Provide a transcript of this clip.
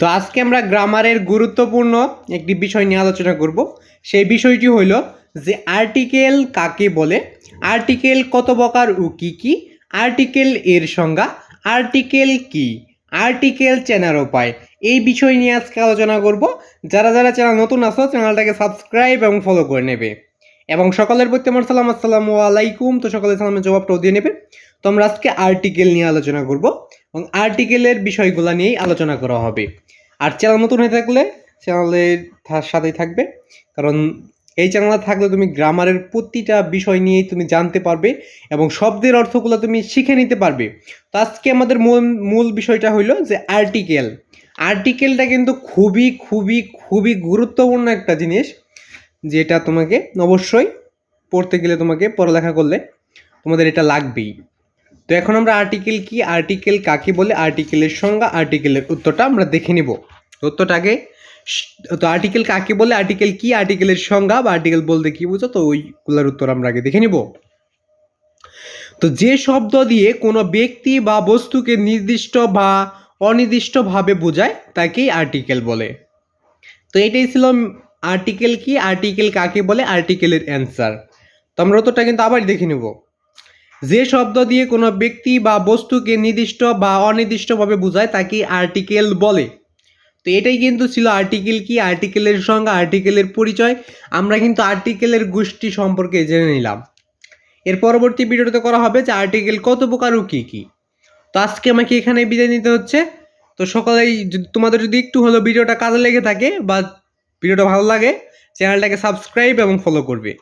তো আজকে আমরা গ্রামারের গুরুত্বপূর্ণ একটি বিষয় নিয়ে আলোচনা করব। সেই বিষয়টি হইল যে আর্টিকেল কাকে বলে, আর্টিকেল কত প্রকার ও কী কী, আর্টিকেল এর সংজ্ঞা, আর্টিকেল কি, আর্টিকেল চেনার উপায়, এই বিষয় নিয়ে আজকে আলোচনা করব। যারা যারা চ্যানেল নতুন আসো চ্যানেলটাকে সাবস্ক্রাইব এবং ফলো করে নেবে এবং সকলের প্রতি আমার সালাম, আসসালামু আলাইকুম। তো সকলের সালামের জবাবটাও দিয়ে নেবে। তো আমরা আজকে আর্টিকেল নিয়ে আলোচনা করব এবং আর্টিকেলের বিষয়গুলো নিয়েই আলোচনা করা হবে। আর চ্যানেল নতুন হয়ে থাকলে চ্যানেলের সাথেই থাকবে, কারণ এই চ্যানেলে থাকলে তুমি গ্রামারের প্রতিটা বিষয় নিয়েই তুমি জানতে পারবে এবং শব্দের অর্থগুলো তুমি শিখে নিতে পারবে। তো আজকে আমাদের মূল বিষয়টা হইলো যে আর্টিকেল। আর্টিকেলটা কিন্তু খুবই খুবই খুবই গুরুত্বপূর্ণ একটা জিনিস, যেটা তোমাকে অবশ্যই পড়তে গেলে, তোমাকে পড়ালেখা করলে তোমাদের এটা লাগবেই। তো এখন আমরা আর্টিকেল কি, আর্টিকেল কাকে বলে, আর্টিকেলের সংজ্ঞা, আর্টিকেলের উত্তরটা আমরা দেখে নিব। উত্তরটা আগে, তো আর্টিকেল কাকে বলে, আর্টিকেল কি, আর্টিকেলের সংজ্ঞা বা আর্টিকেল বলতে কি বুঝো, তো ওইগুলোর উত্তর আমরা আগে দেখে নিব। তো যে শব্দ দিয়ে কোনো ব্যক্তি বা বস্তুকে নির্দিষ্ট বা অনির্দিষ্টভাবে বোঝায় তাকেই আর্টিকেল বলে। তো এটাই ছিল আর্টিকেল কি, আর্টিকেল কাকে বলে, আর্টিকেলের অ্যান্সার। তো আমরা উত্তরটা কিন্তু আবার দেখে নেব। যে শব্দ দিয়ে কোনো ব্যক্তি বা বস্তুকে নির্দিষ্ট বা অনির্দিষ্টভাবে বোঝায় তাকে আর্টিকেল বলে। তো এটাই কিন্তু ছিল আর্টিকেল কি, আর্টিকেলের সংজ্ঞা, আর্টিকেলের পরিচয়। আমরা কিন্তু আর্টিকেলের গোষ্ঠী সম্পর্কে জেনে নিলাম। এর পরবর্তী ভিডিওতে করা হবে যে আর্টিকেল কত প্রকার ও কী কী। তো আজকে আমাকে এখানে বিদায় নিতে হচ্ছে। তো সকলেই তোমাদের যদি একটু হলো ভিডিওটা কাজে লেগে থাকে বা ভিডিওটা ভালো লাগে, চ্যানেলটাকে সাবস্ক্রাইব এবং ফলো করবে।